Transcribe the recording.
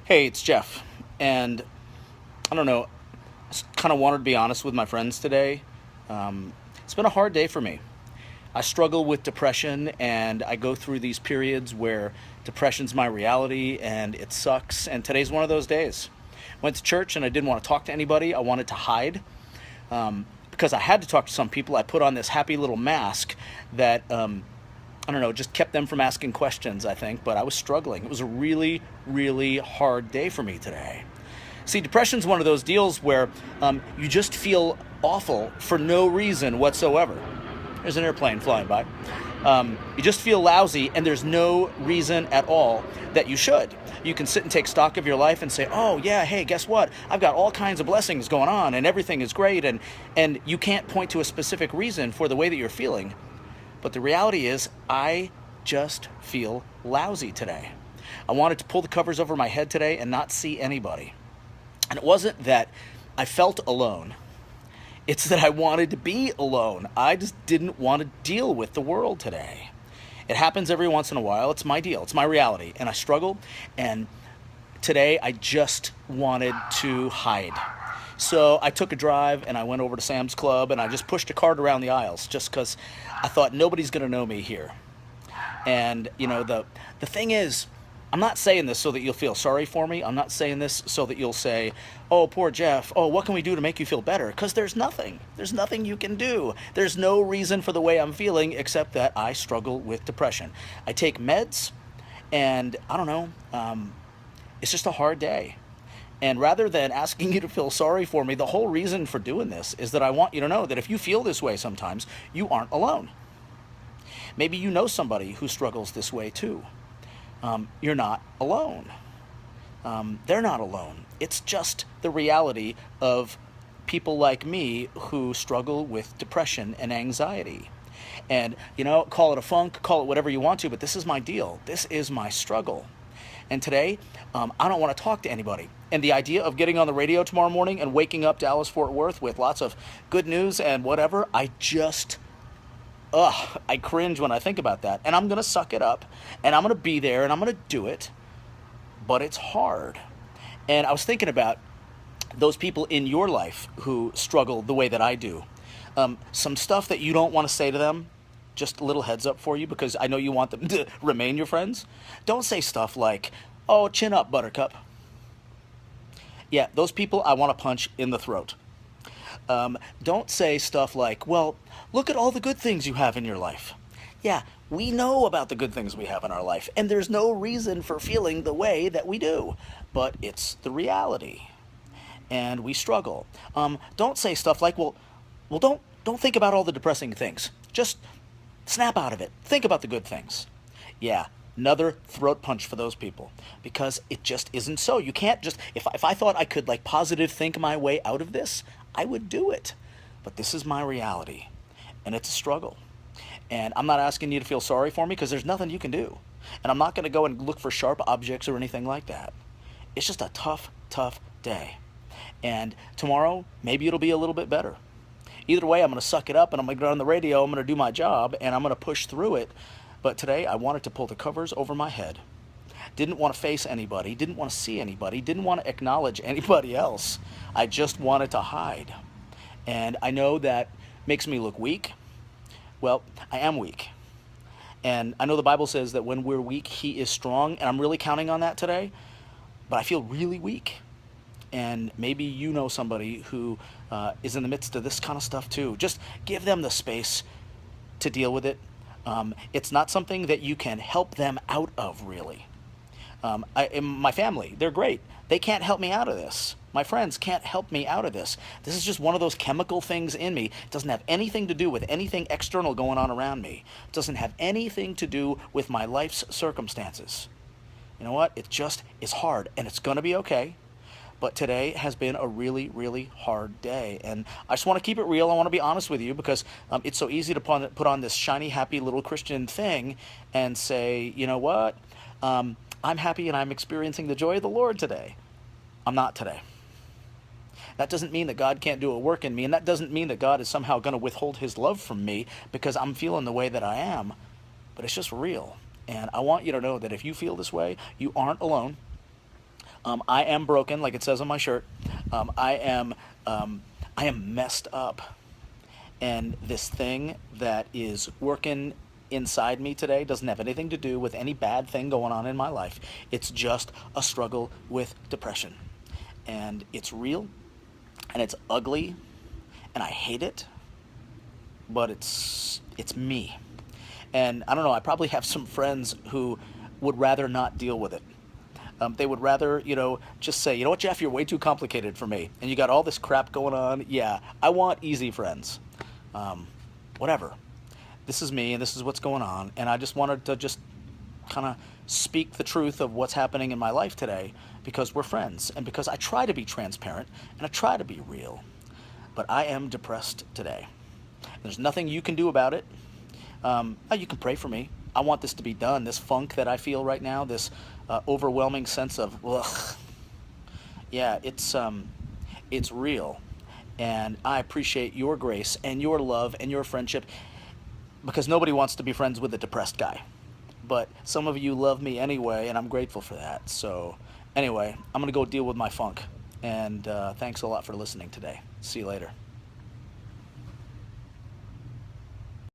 Hey, it's Jeff. And I don't know, I just kind of wanted to be honest with my friends today. It's been a hard day for me. I struggle with depression and I go through these periods where depression's my reality and it sucks. And today's one of those days. Went to church and I didn't want to talk to anybody. I wanted to hide. Because I had to talk to some people, I put on this happy little mask that I don't know, just kept them from asking questions, I think, but I was struggling. It was a really, really hard day for me today. See, depression's one of those deals where you just feel awful for no reason whatsoever. There's an airplane flying by. You just feel lousy, and there's no reason at all that you should. You can sit and take stock of your life and say, oh, yeah, hey, guess what? I've got all kinds of blessings going on, and everything is great, and you can't point to a specific reason for the way that you're feeling. But the reality is, I just feel lousy today. I wanted to pull the covers over my head today and not see anybody. And it wasn't that I felt alone. It's that I wanted to be alone. I just didn't want to deal with the world today. It happens every once in a while. It's my deal. It's my reality. And I struggle. And today I just wanted to hide. So I took a drive and I went over to Sam's Club and I just pushed a cart around the aisles just because I thought nobody's going to know me here. And, the thing is, I'm not saying this so that you'll feel sorry for me. I'm not saying this so that you'll say, oh, poor Jeff. Oh, what can we do to make you feel better? Because there's nothing. There's nothing you can do. There's no reason for the way I'm feeling except that I struggle with depression. I take meds and I don't know, it's just a hard day. And rather than asking you to feel sorry for me, the whole reason for doing this is that I want you to know that if you feel this way sometimes, you aren't alone. Maybe you know somebody who struggles this way too. You're not alone. They're not alone. It's just the reality of people like me who struggle with depression and anxiety. And, call it a funk, call it whatever you want to, but this is my deal. This is my struggle. And today, I don't want to talk to anybody. And the idea of getting on the radio tomorrow morning and waking up Dallas Fort Worth with lots of good news and whatever, I cringe when I think about that. And I'm going to suck it up and I'm going to be there and I'm going to do it. But it's hard. And I was thinking about those people in your life who struggle the way that I do. Some stuff that you don't want to say to them, just a little heads up for you because I know you want them to remain your friends. Don't say stuff like, oh, chin up, buttercup. Yeah, those people I want to punch in the throat. Don't say stuff like, well, look at all the good things you have in your life. Yeah, we know about the good things we have in our life, and there's no reason for feeling the way that we do, but it's the reality, and we struggle. Don't say stuff like, well, don't think about all the depressing things. Just snap out of it. Think about the good things. Yeah, another throat punch for those people because it just isn't so. You can't just, if I thought I could like positive think my way out of this, I would do it. But this is my reality and it's a struggle. And I'm not asking you to feel sorry for me because there's nothing you can do. And I'm not going to go and look for sharp objects or anything like that. It's just a tough, tough day. And tomorrow, maybe it'll be a little bit better. Either way, I'm going to suck it up and I'm going to get on the radio, I'm going to do my job, and I'm going to push through it. But today, I wanted to pull the covers over my head. Didn't want to face anybody, didn't want to see anybody, didn't want to acknowledge anybody else. I just wanted to hide. And I know that makes me look weak. Well, I am weak. And I know the Bible says that when we're weak, He is strong, and I'm really counting on that today. But I feel really weak. And maybe you know somebody who is in the midst of this kind of stuff too. Just give them the space to deal with it. It's not something that you can help them out of, really. My family, they're great. They can't help me out of this. My friends can't help me out of this. This is just one of those chemical things in me. It doesn't have anything to do with anything external going on around me. It doesn't have anything to do with my life's circumstances. You know what? It just is hard, and it's going to be okay. But today has been a really, really hard day. And I just want to keep it real. I want to be honest with you because it's so easy to put on this shiny, happy little Christian thing and say, you know what? I'm happy and I'm experiencing the joy of the Lord today. I'm not today. That doesn't mean that God can't do a work in me, and that doesn't mean that God is somehow going to withhold His love from me because I'm feeling the way that I am. But it's just real. And I want you to know that if you feel this way, you aren't alone. I am broken, like it says on my shirt. Um, I am um, I am messed up, and this thing that is working inside me today doesn't have anything to do with any bad thing going on in my life. It's just a struggle with depression, and it's real, and it's ugly, and I hate it, but it's me. And I don't know, I probably have some friends who would rather not deal with it. They would rather, just say, you know what, Jeff, you're way too complicated for me. And you got all this crap going on. Yeah, I want easy friends. Um, Whatever. This is me and this is what's going on. And I just wanted to just kind of speak the truth of what's happening in my life today because we're friends and because I try to be transparent and I try to be real. But I am depressed today. There's nothing you can do about it. You can pray for me. I want this to be done. This funk that I feel right now, this overwhelming sense of, ugh, yeah, it's real. And I appreciate your grace and your love and your friendship because nobody wants to be friends with a depressed guy. But some of you love me anyway, and I'm grateful for that. So, anyway, I'm going to go deal with my funk. And thanks a lot for listening today. See you later.